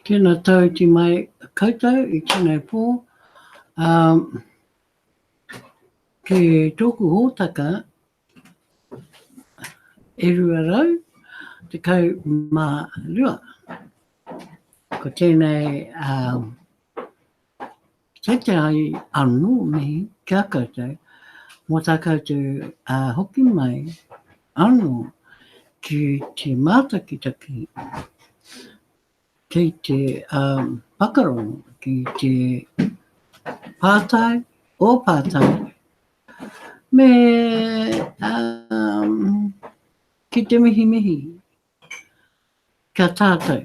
Tēnā tau ti mai koutou I tēnei pō. Ke tōku hōtaka e rua rau, te kau mā rua. Ko tēnei te ai anō mihi kia koutou, mō tā koutou hoki mai anō ki te mātakitaki, ki te whakarongo, ki te pātai o pātai, me ki te mihi mihi, kia tātou.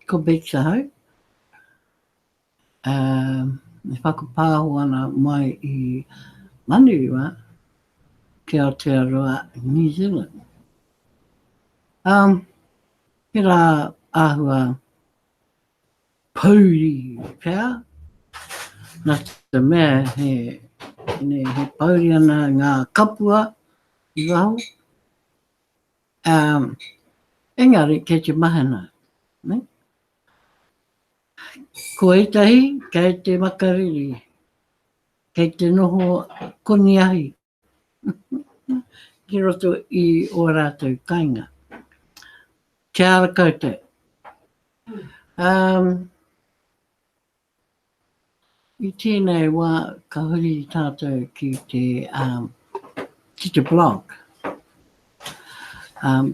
Ko Bexa hau, me whakapāho ana mai I Maniriwa, ki Aotearoa, New Zealand. He rā āhua pauri pia, nā te mea he pauri ana ngā kapua I waho. Engari kei te mahana. Ne? Ko etahi, kei te makariri, kei te noho koniahi, ki roto I o rātou kainga. Kia ara koutou. I tēnei wā ka huri tātou ki te blog.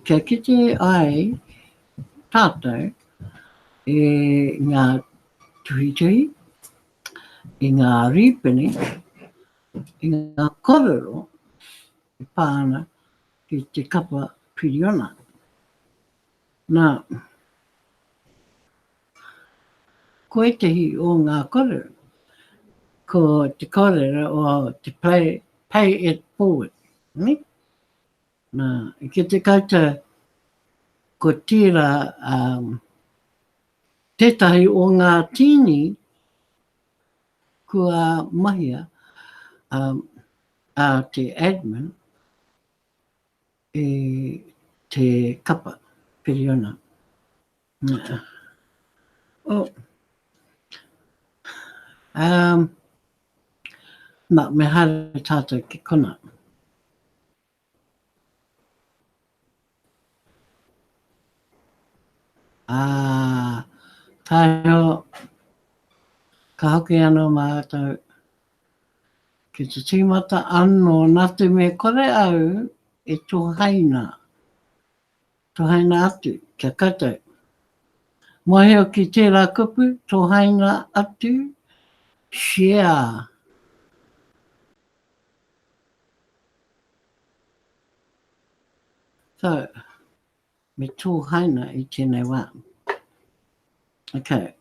Kia kite ai tātou e ngā tuhituhi, I ngā rīpini, I ngā kororo, I pāna ki te kapa piriona. Nā, ko etehi o ngā kororo, ko te kororo o te pay it forward. Ne? Nā, ki te koutou, ko tira tētahi o ngā tini kua mahia a te admin I te kapa piriona. Me hara tātou ki kona. Tāio, ka hoki anō mātou ki te tīmata anō nā te me kore au e tōhaina. Tōhaina atu, kia koutou. Moheo ki tērā kupu, tōhaina atu, share. So, me tōhaina I tēnei wā. Okay.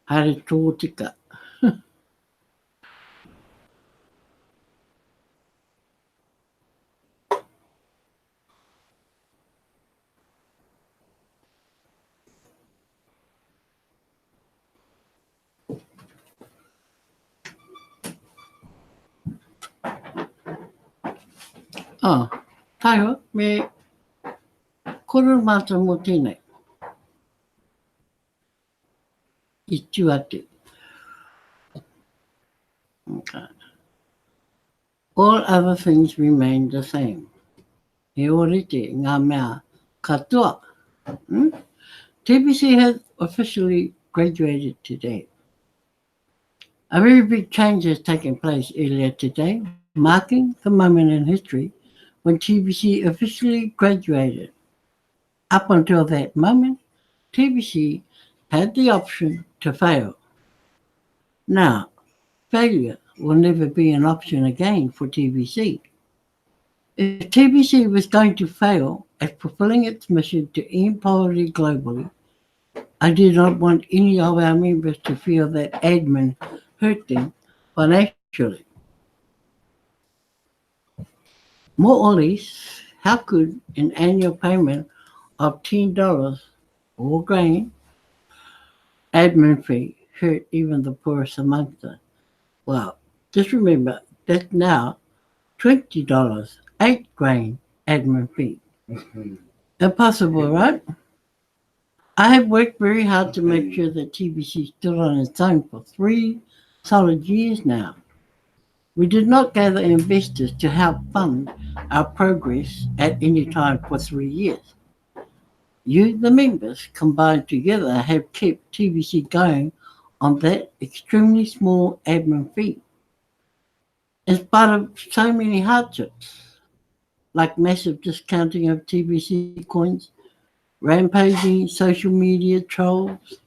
Haere tō tika. Taiho, me koro mātou mō tēnei. I tū atu. Okay. All other things remain the same. He orite ngā mea katoa. TBC has officially graduated today. A very big change has taken place earlier today, marking the moment in history when TBC officially graduated. Up until that moment, TBC had the option to fail. Now, failure will never be an option again for TBC. If TBC was going to fail at fulfilling its mission to end poverty globally, I do not want any of our members to feel that admin hurt them financially. More or less, how could an annual payment of $10 or grain admin fee hurt even the poorest amongst us? Well, just remember that's now $20, 8 grain admin fee. Impossible, right? I have worked very hard to make sure that TBC stood on its own for 3 solid years now. We did not gather investors to help fund our progress at any time for 3 years. You, the members, combined together have kept TBC going on that extremely small admin fee. In spite of so many hardships, like massive discounting of TBC coins, rampaging social media trolls,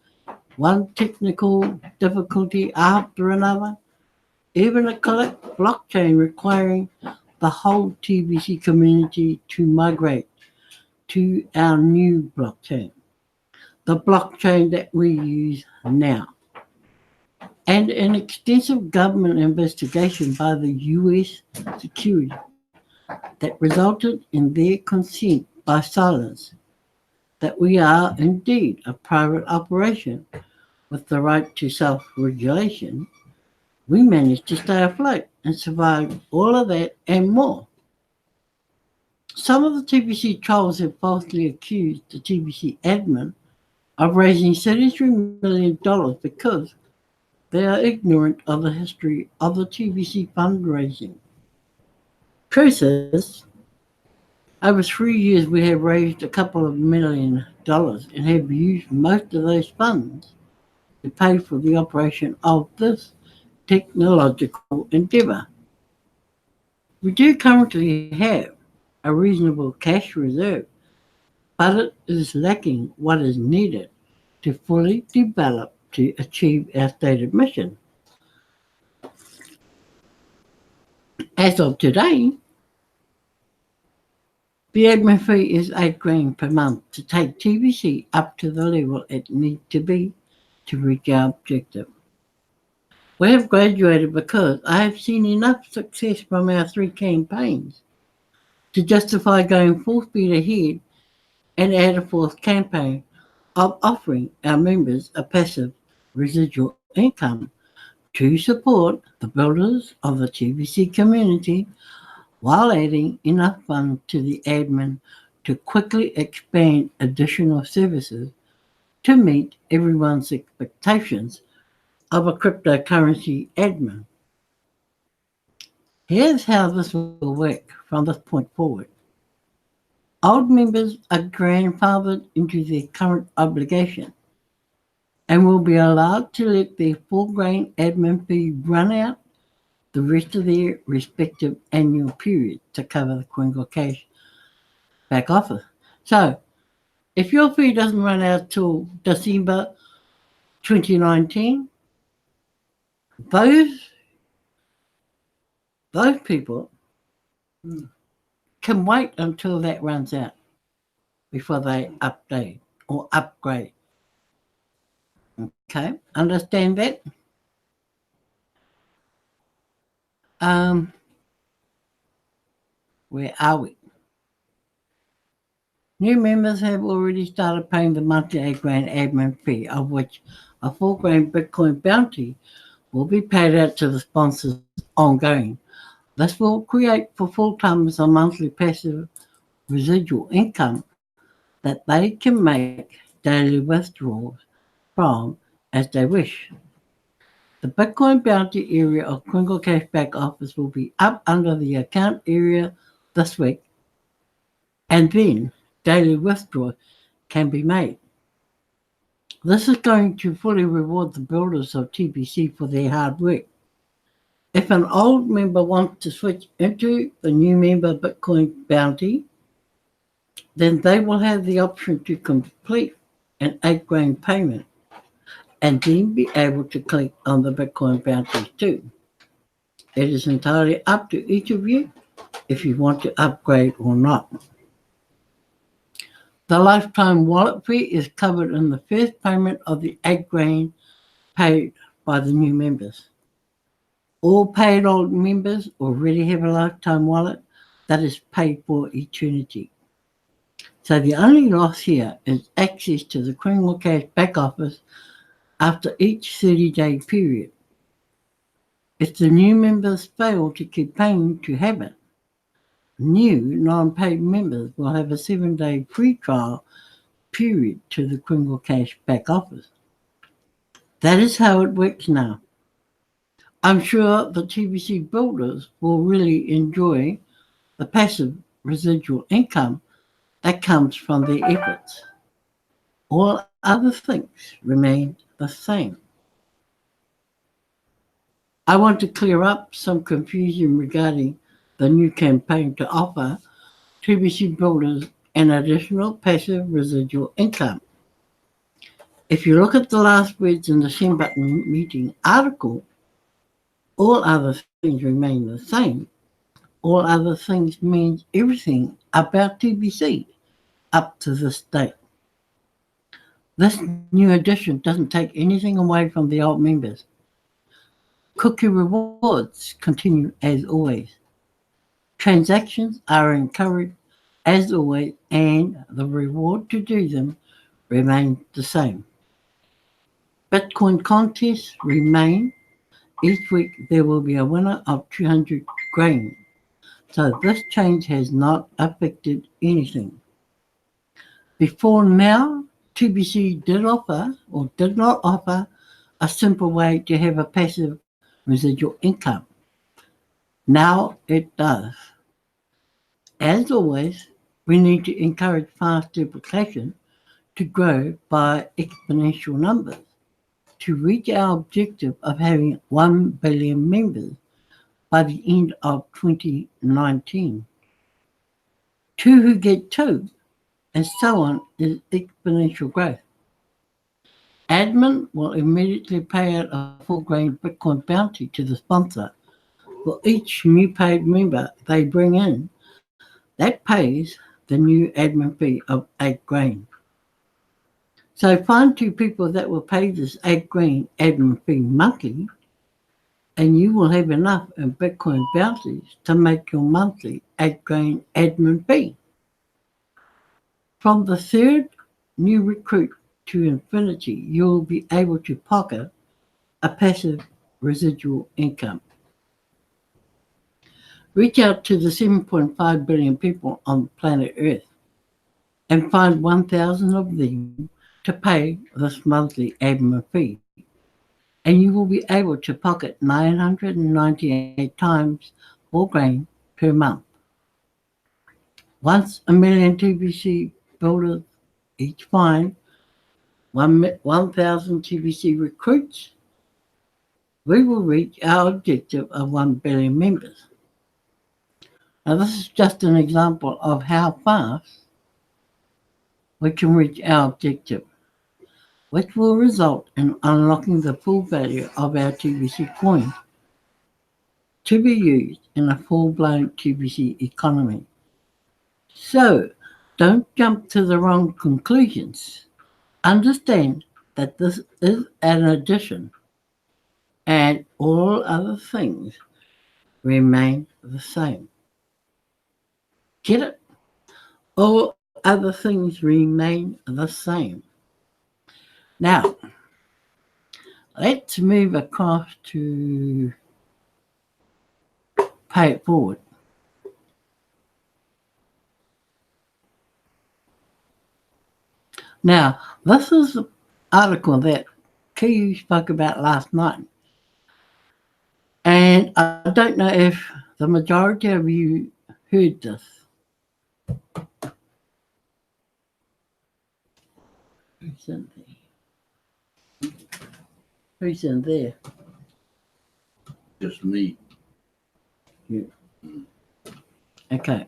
one technical difficulty after another, even a blockchain requiring the whole TBC community to migrate to our new blockchain, the blockchain that we use now, and an extensive government investigation by the US security that resulted in their consent by silence that we are indeed a private operation with the right to self-regulation. We managed to stay afloat and survive all of that and more. Some of the TBC trolls have falsely accused the TBC admin of raising $33 million because they are ignorant of the history of the TBC fundraising. Truth is, over 3 years we have raised a couple of $1 million and have used most of those funds to pay for the operation of this technological endeavour. We do currently have a reasonable cash reserve, but it is lacking what is needed to fully develop to achieve our stated mission. As of today, the admin fee is $8 grand per month to take TBC up to the level it needs to be to reach our objective. We have graduated because I have seen enough success from our 3 campaigns to justify going full speed ahead and add a fourth campaign of offering our members a passive residual income to support the builders of the TBC community while adding enough funds to the admin to quickly expand additional services to meet everyone's expectations of a cryptocurrency admin. Here's how this will work from this point forward. Old members are grandfathered into their current obligation and will be allowed to let their full-grain admin fee run out the rest of their respective annual period to cover the Quingle Cash back office. So, if your fee doesn't run out till December 2019, those people can wait until that runs out before they update or upgrade. Okay, understand that? Where are we? New members have already started paying the monthly $8 grand admin fee, of which a $4 grand Bitcoin bounty will be paid out to the sponsors ongoing. This will create for full-timers a monthly passive residual income that they can make daily withdrawals from as they wish. The Bitcoin bounty area of Quingle Cash back office will be up under the account area this week, and then daily withdrawals can be made. This is going to fully reward the builders of TBC for their hard work. If an old member wants to switch into the new member Bitcoin bounty, then they will have the option to complete an $8 grand payment and then be able to click on the Bitcoin bounties too. It is entirely up to each of you if you want to upgrade or not. The lifetime wallet fee is covered in the first payment of the $8 grand paid by the new members. All paid old members already have a lifetime wallet that is paid for eternity. So the only loss here is access to the Quingle Cash back office after each 30-day period. If the new members fail to keep paying to have it, new non-paid members will have a 7-day free trial period to the Criminal Cash back office. That is how it works now. I'm sure the TBC builders will really enjoy the passive residual income that comes from their efforts. All other things remain the same. I want to clear up some confusion regarding the new campaign to offer TBC builders an additional passive residual income. If you look at the last words in the Send Button meeting article, all other things remain the same. All other things means everything about TBC up to this date. This new edition doesn't take anything away from the old members. Cookie rewards continue as always. Transactions are encouraged as always, and the reward to do them remains the same. Bitcoin contests remain. Each week there will be a winner of 200 grain. So this change has not affected anything. Before now, TBC did offer or did not offer a simple way to have a passive residual income. Now it does. As always, we need to encourage fast duplication to grow by exponential numbers to reach our objective of having 1 billion members by the end of 2019. 2 who get 2, and so on is exponential growth. Admin will immediately pay out a full grain Bitcoin bounty to the sponsor for each new paid member they bring in. That pays the new admin fee of 8 grain. So find 2 people that will pay this 8 grain admin fee monthly, and you will have enough in Bitcoin bounties to make your monthly 8 grain admin fee. From the 3rd new recruit to infinity, you will be able to pocket a passive residual income. Reach out to the 7.5 billion people on planet Earth and find 1,000 of them to pay this monthly admin fee, and you will be able to pocket 998 times 4 grain per month. Once a million TBC builders each find 1,000 TBC recruits, we will reach our objective of 1 billion members. Now this is just an example of how fast we can reach our objective, which will result in unlocking the full value of our TBC coin to be used in a full-blown TBC economy. So don't jump to the wrong conclusions. Understand that this is an addition and all other things remain the same. Get it? All other things remain the same. Now, let's move across to Pay It Forward. Now, this is the article that Kiyu spoke about last night. And I don't know if the majority of you heard this. Who's in there? Who's in there? Just me. You. Okay.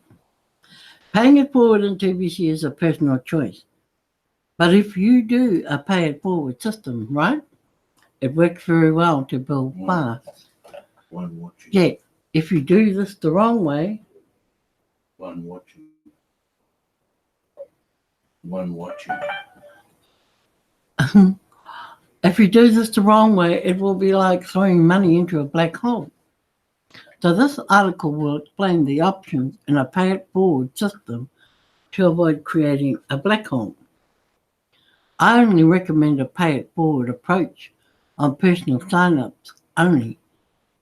Paying it forward in TBC is a personal choice. But if you do a pay it forward system, right, it works very well to build fast. One watching. Yet, if you do this the wrong way, One watching. One watching. if you do this the wrong way, it will be like throwing money into a black hole. So this article will explain the options in a pay it forward system to avoid creating a black hole. I only recommend a pay it forward approach on personal signups only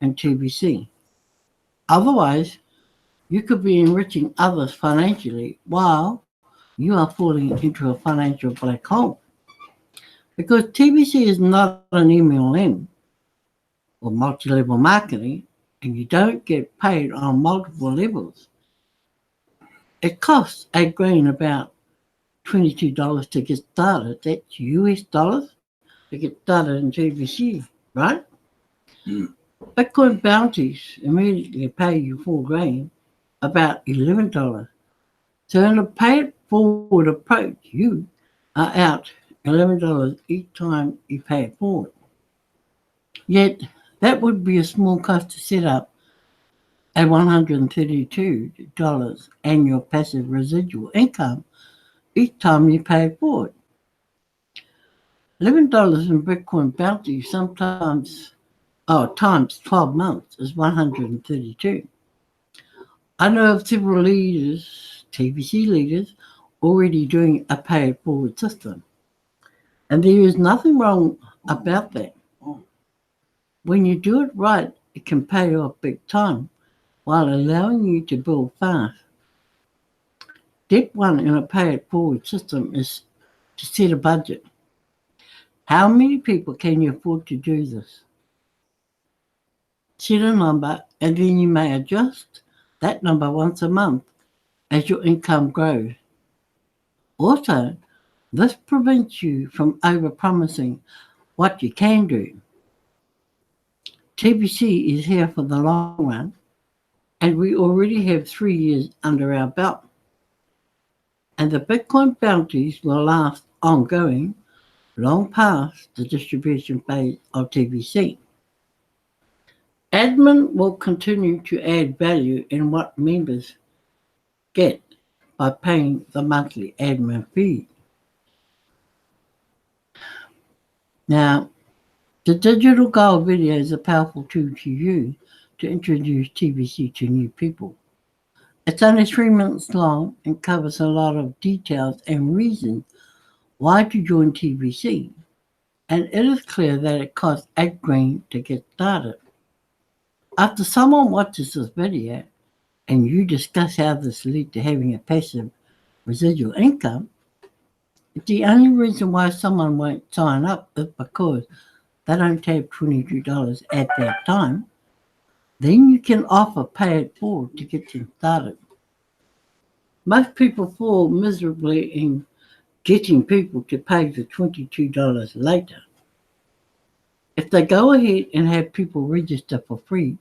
in TBC. Otherwise, you could be enriching others financially while you are falling into a financial black hole. Because TBC is not an MLM or multi-level marketing, and you don't get paid on multiple levels. It costs $8 grand about $22 to get started. That's US dollars to get started in TBC, right? Mm. Bitcoin bounties immediately pay you $4 grand, about $11. So in a pay it forward approach, you are out $11 each time you pay it forward. Yet that would be a small cost to set up at $132 annual passive residual income each time you pay it forward. $11 in Bitcoin bounty sometimes, times 12 months is 132. I know of several leaders, TBC leaders, already doing a pay it forward system. And there is nothing wrong about that. When you do it right, it can pay off big time while allowing you to build fast. Step one in a pay it forward system is to set a budget. How many people can you afford to do this? Set a number and then you may adjust that number once a month as your income grows. Also, this prevents you from overpromising what you can do. TBC is here for the long run, and we already have 3 years under our belt. And the Bitcoin bounties will last ongoing, long past the distribution phase of TBC. Admin will continue to add value in what members get by paying the monthly admin fee. Now, the digital gold video is a powerful tool to use to introduce TBC to new people. It's only 3 minutes long and covers a lot of details and reasons why to join TBC. And it is clear that it costs $8 grand to get started. After someone watches this video and you discuss how this leads to having a passive residual income, the only reason why someone won't sign up is because they don't have $22 at that time. Then you can offer pay it forward to get them started. Most people fall miserably in getting people to pay the $22 later. If they go ahead and have people register for free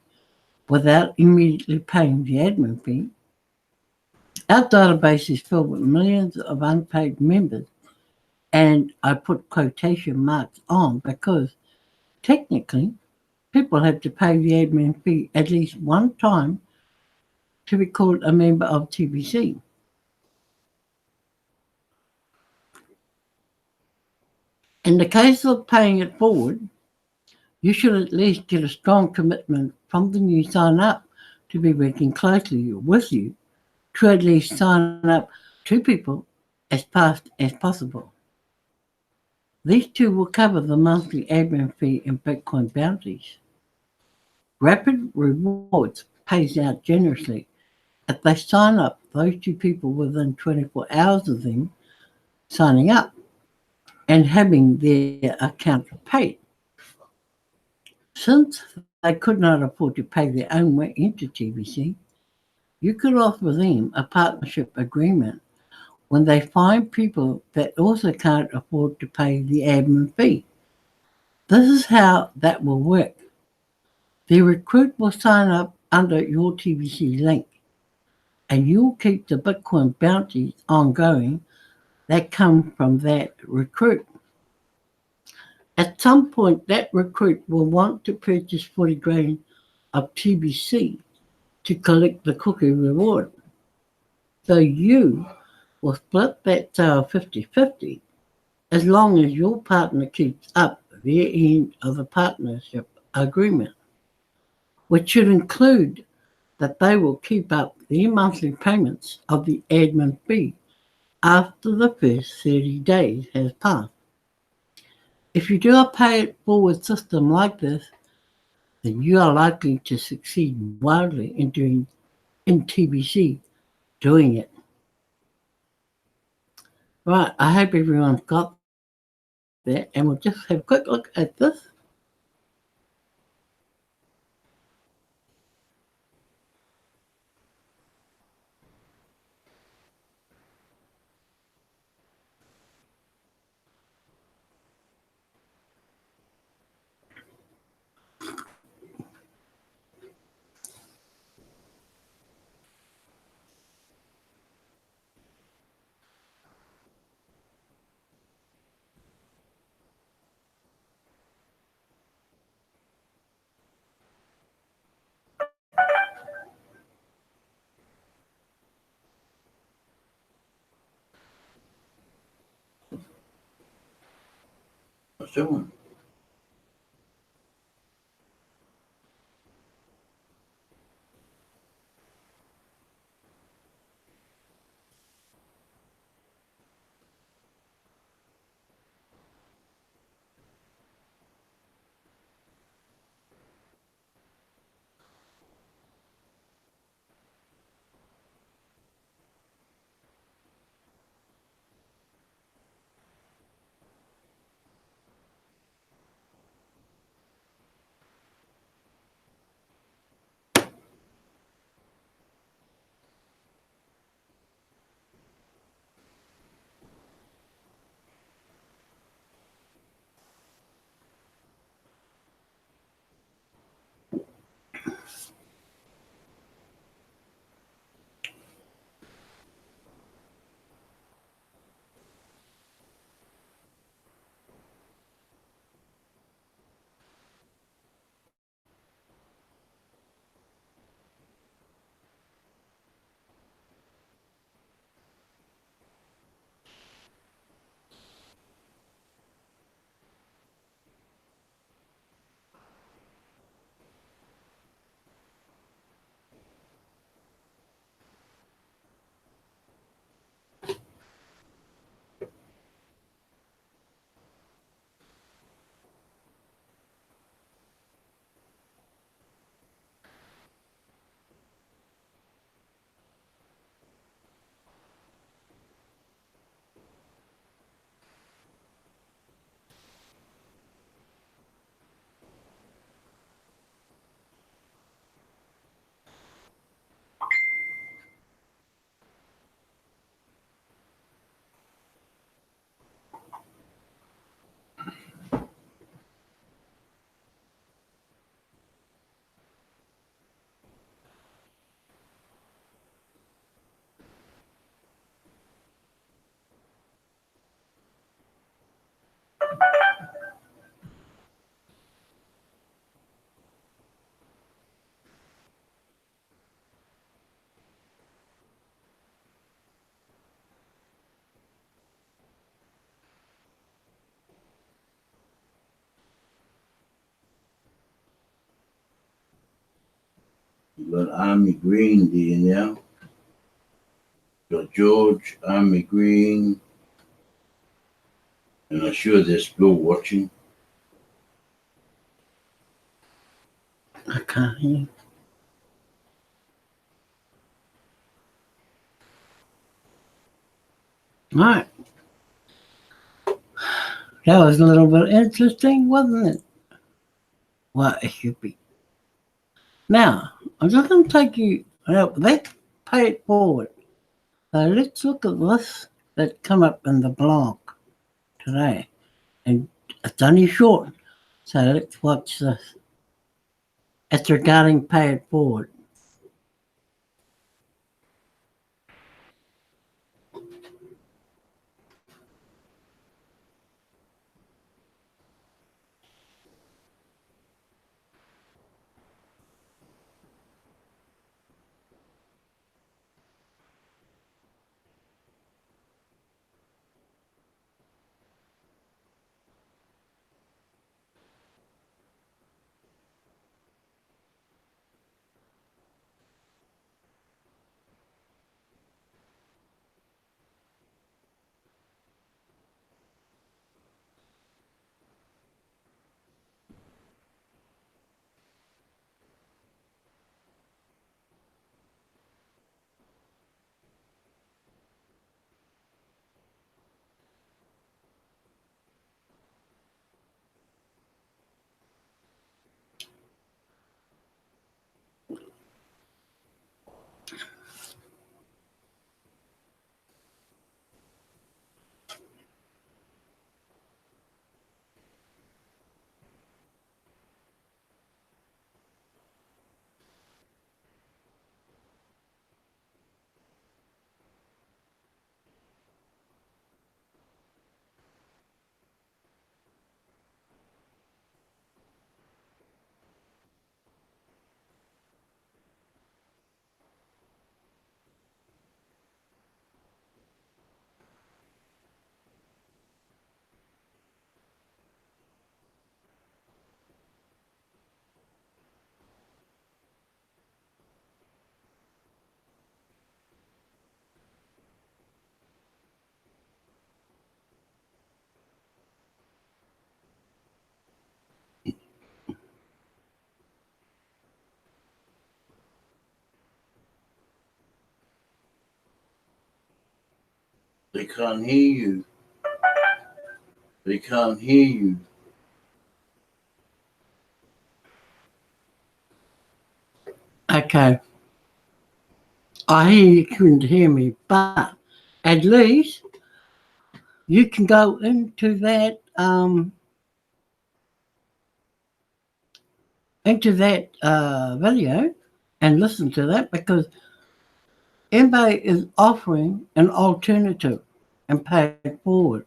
without immediately paying the admin fee, our database is filled with millions of unpaid members, and I put quotation marks on because technically people have to pay the admin fee at least one time to be called a member of TBC. In the case of paying it forward, you should at least get a strong commitment from the new sign-up to be working closely with you to at least sign up 2 people as fast as possible. These 2 will cover the monthly admin fee and Bitcoin bounties. Rapid Rewards pays out generously if they sign up those 2 people within 24 hours of them signing up and having their account paid. Since they could not afford to pay their own way into TBC, you could offer them a partnership agreement when they find people that also can't afford to pay the admin fee. This is how that will work. The recruit will sign up under your TBC link, and you'll keep the Bitcoin bounties ongoing that come from that recruit. At some point, that recruit will want to purchase 40 grand of TBC to collect the cookie reward. So you will split that sale 50-50 as long as your partner keeps up their end of the partnership agreement, which should include that they will keep up their monthly payments of the admin fee after the first 30 days has passed. If you do a pay it forward system like this, then you are likely to succeed wildly in doing in TBC doing it. Right, I hope everyone's got that, and we'll just have a quick look at this. What's that one? You got Army Green, do you now? Got George, Army Green, and I'm sure they're still watching. I can't hear. Right. That was a little bit interesting, wasn't it? Well, it should be. Now, I'm just going to take you, let's pay it forward. So let's look at this that come up in the blog today. And it's only short. So let's watch this. It's regarding pay it forward. They can't hear you. They can't hear you. Okay. I hear you couldn't hear me, but at least you can go into that video and listen to that, because MBA is offering an alternative and pay it forward.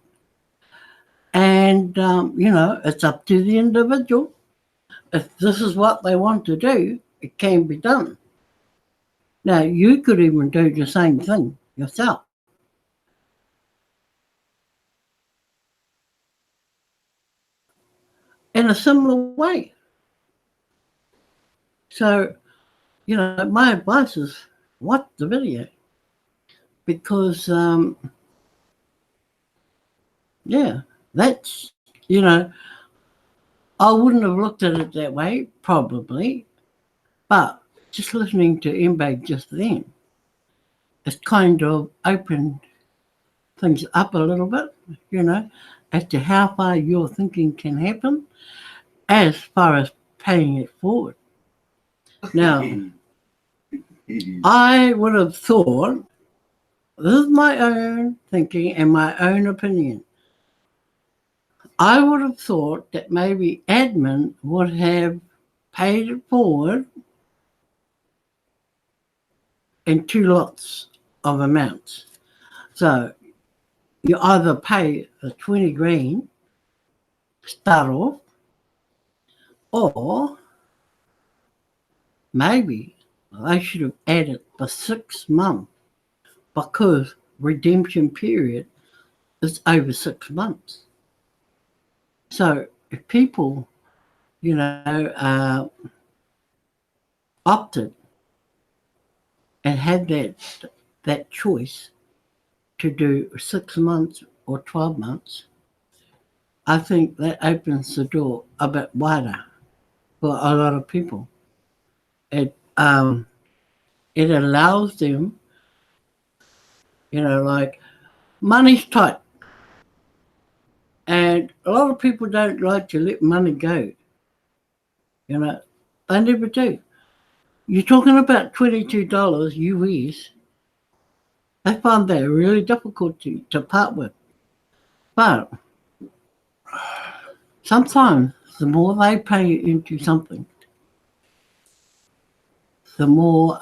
And, it's up to the individual. If this is what they want to do, it can be done. Now, you could even do the same thing yourself. In a similar way. So, my advice is watch the video. Because, that's, I wouldn't have looked at it that way, probably, but just listening to MBAG just then, it's kind of opened things up a little bit, as to how far your thinking can happen as far as paying it forward. Now, I would have thought, this is my own thinking and my own opinion, I would have thought that maybe admin would have paid it forward in 2 lots of amounts. So you either pay the 20 grand start off, or maybe they should have added the 6 months, because redemption period is over 6 months. So if people, opted and had that choice to do 6 months or 12 months, I think that opens the door a bit wider for a lot of people. It allows them, like, money's tight, and a lot of people don't like to let money go. They never do. You're talking about $22 US. I find that really difficult to part with. But sometimes the more they pay into something, the more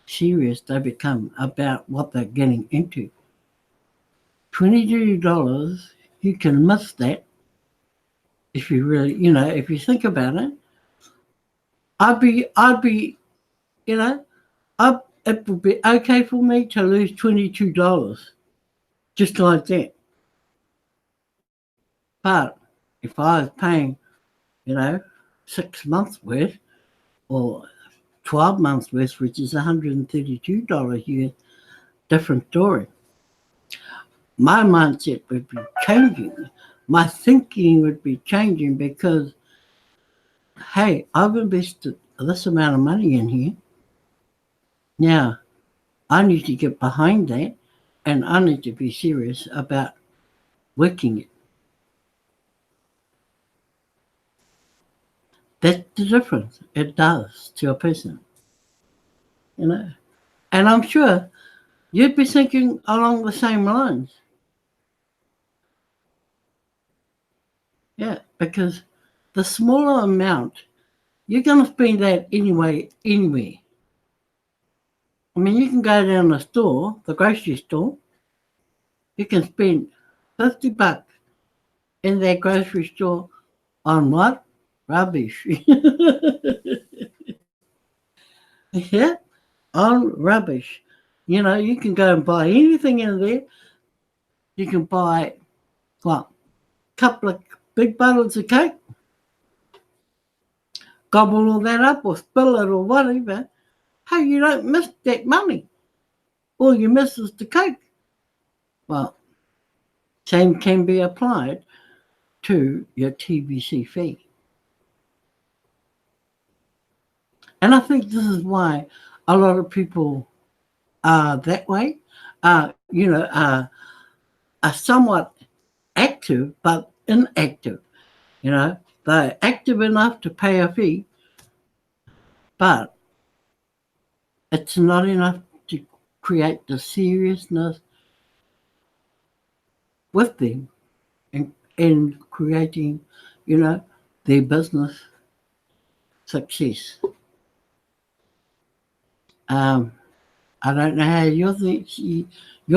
serious they become about what they're getting into. $22, you can miss that if you really, if you think about it. It would be okay for me to lose $22 just like that. But if I was paying, 6 months worth or 12 months worth, which is $132 here, different story. My mindset would be changing. My thinking would be changing, because, hey, I've invested this amount of money in here. Now, I need to get behind that, and I need to be serious about working it. That's the difference it does to a person, And I'm sure you'd be thinking along the same lines. Yeah, because the smaller amount, you're going to spend that anyway, anywhere. I mean, you can go down the store, the grocery store, you can spend $50 in that grocery store on what? Rubbish. Yeah, on rubbish. You can go and buy anything in there. You can buy, what, a couple of big bottles of Coke, gobble all that up or spill it or whatever. Hey, you don't miss that money. All you miss is the Coke. Well, same can be applied to your TBC fee. And I think this is why a lot of people are that way. are somewhat active but inactive. You know, they're active enough to pay a fee, but it's not enough to create the seriousness with them in creating, their business success. Um, I don't know how you're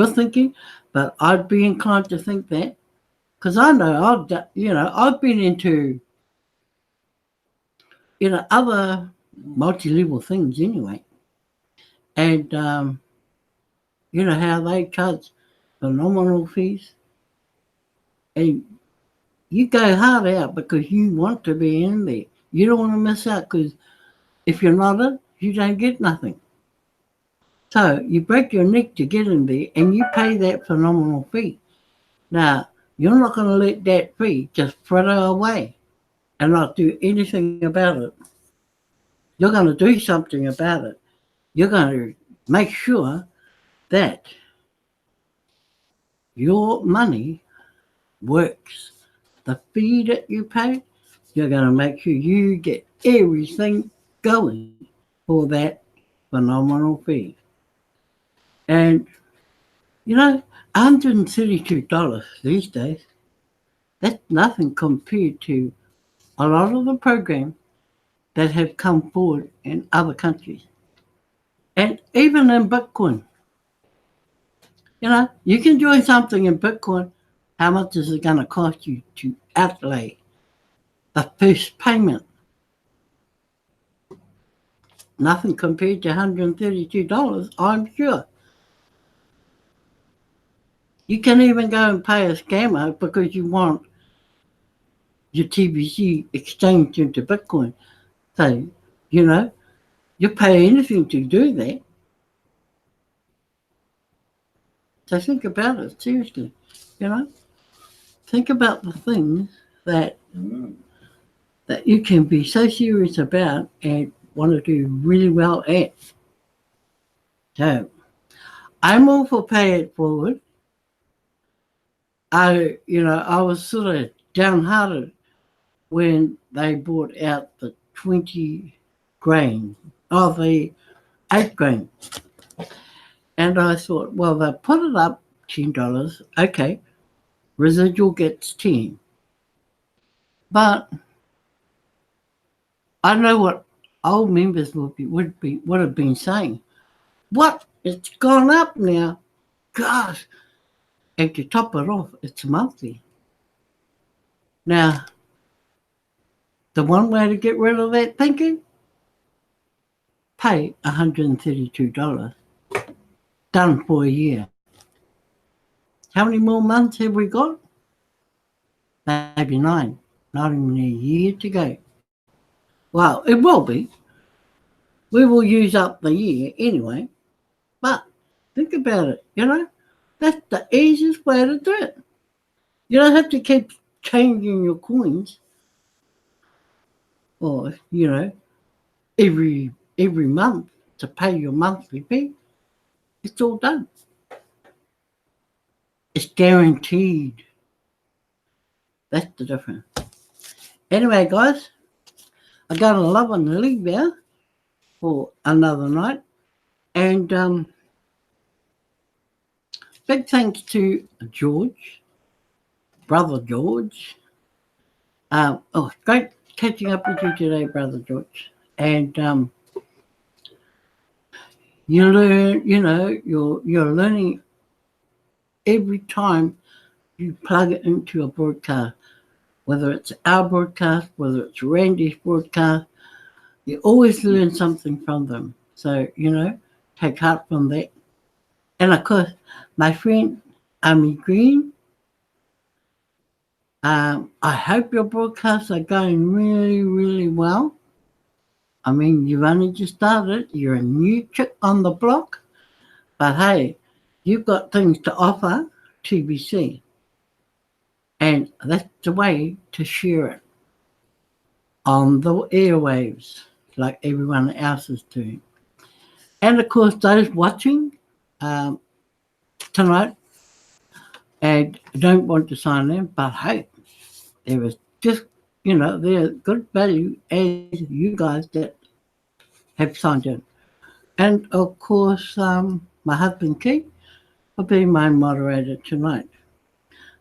thinking, but I'd be inclined to think that because I know I've been into other multi-level things anyway, and you know how they charge phenomenal fees, and you go hard out because you want to be in there. You don't want to miss out because if you're not in, you don't get nothing. So you break your neck to get in there and you pay that phenomenal fee. Now, you're not going to let that fee just fritter away and not do anything about it. You're going to do something about it. You're going to make sure that your money works. The fee that you pay, you're going to make sure you get everything going for that phenomenal fee. And, $132 these days, that's nothing compared to a lot of the programs that have come forward in other countries. And even in Bitcoin, you can join something in Bitcoin. How much is it going to cost you to outlay the first payment? Nothing compared to $132, I'm sure. You can even go and pay a scammer because you want your TBC exchanged into Bitcoin. So, you pay anything to do that. So think about it seriously. Think about the things that you can be so serious about and want to do really well at. So I'm all for pay it forward. I was sort of downhearted when they brought out the 20 grain, the 8 grain. And I thought, well, they put it up $10. Okay, residual gets 10. But I know what old members would have been saying. What? It's gone up now. Gosh. And to top it off, it's monthly. Now, the one way to get rid of that thinking, pay $132. Done for a year. How many more months have we got? Maybe 9. Not even a year to go. Well, it will be. We will use up the year anyway. But think about it, That's the easiest way to do it. You don't have to keep changing your coins or, every month to pay your monthly fee. It's all done. It's guaranteed. That's the difference. Anyway, guys, I got a love and leave there for another night. And big thanks to George, Brother George. Great catching up with you today, Brother George. And you learn, you're learning every time you plug it into a broadcast, whether it's our broadcast, whether it's Randy's broadcast, you always learn something from them. So, take heart from that. And of course, my friend, Amy Green, I hope your broadcasts are going really, really well. I mean, you've only just started. You're a new chick on the block. But hey, you've got things to offer TBC. And that's the way to share it on the airwaves like everyone else is doing. And of course, those watching, tonight and don't want to sign them, but hey, there was just, they're good value as you guys that have signed in. And of course, my husband Keith will be my moderator tonight.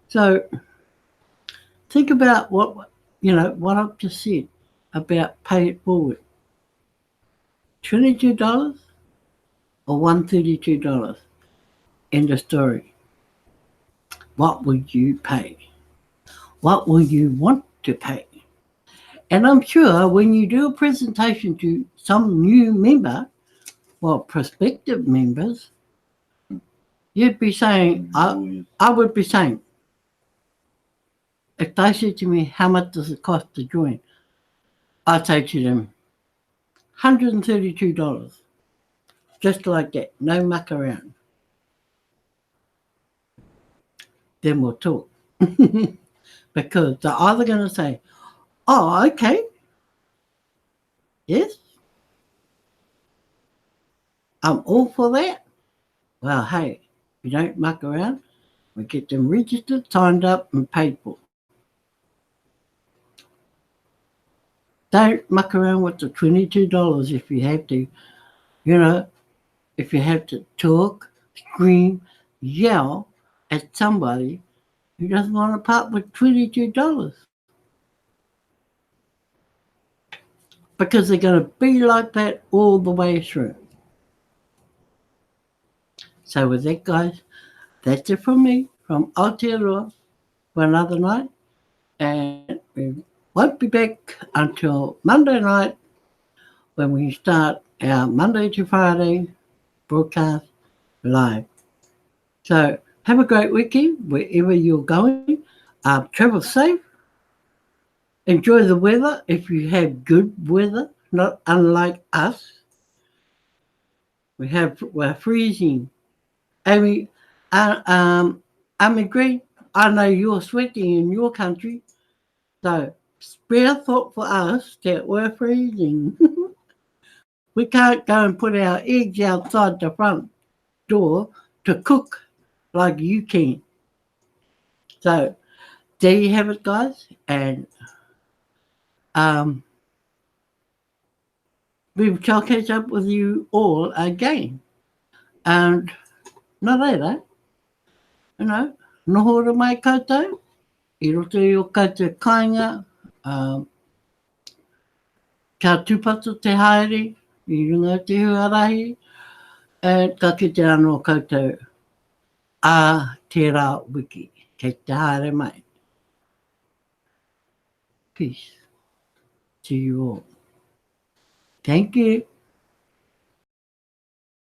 So think about what I've just said about pay it forward. $22 or $132. End of story. What would you pay? What will you want to pay? And I'm sure when you do a presentation to some new member, well, prospective members, you'd be saying, I would be saying, if they said to me, how much does it cost to join? I'd say to them, $132. Just like that, no muck around. Then we'll talk. Because they're either going to say, oh, okay, yes, I'm all for that. Well, hey, we don't muck around. We get them registered, signed up, and paid for. Don't muck around with the $22 if you have to. If you have to talk, scream, yell at somebody who doesn't want to part with $22. Because they're going to be like that all the way through. So with that, guys, that's it from me, from Aotearoa, for another night. And we won't be back until Monday night when we start our Monday to Friday broadcast live. So have a great weekend wherever you're going. Travel safe. Enjoy the weather if you have good weather, not unlike us. We're freezing. Amy, Green, I know you're sweating in your country, so spare thought for us that we're freezing. We can't go and put our eggs outside the front door to cook like you can. So there you have it, guys, and we shall catch up with you all again. And not later, noho ora mai koutou, I roto i o koutou kāinga, kia tūpata te haere, I runga o te huarahi, and ka kite anō koutou a te rā wiki, kei te haere mai. Peace to you all. Thank you.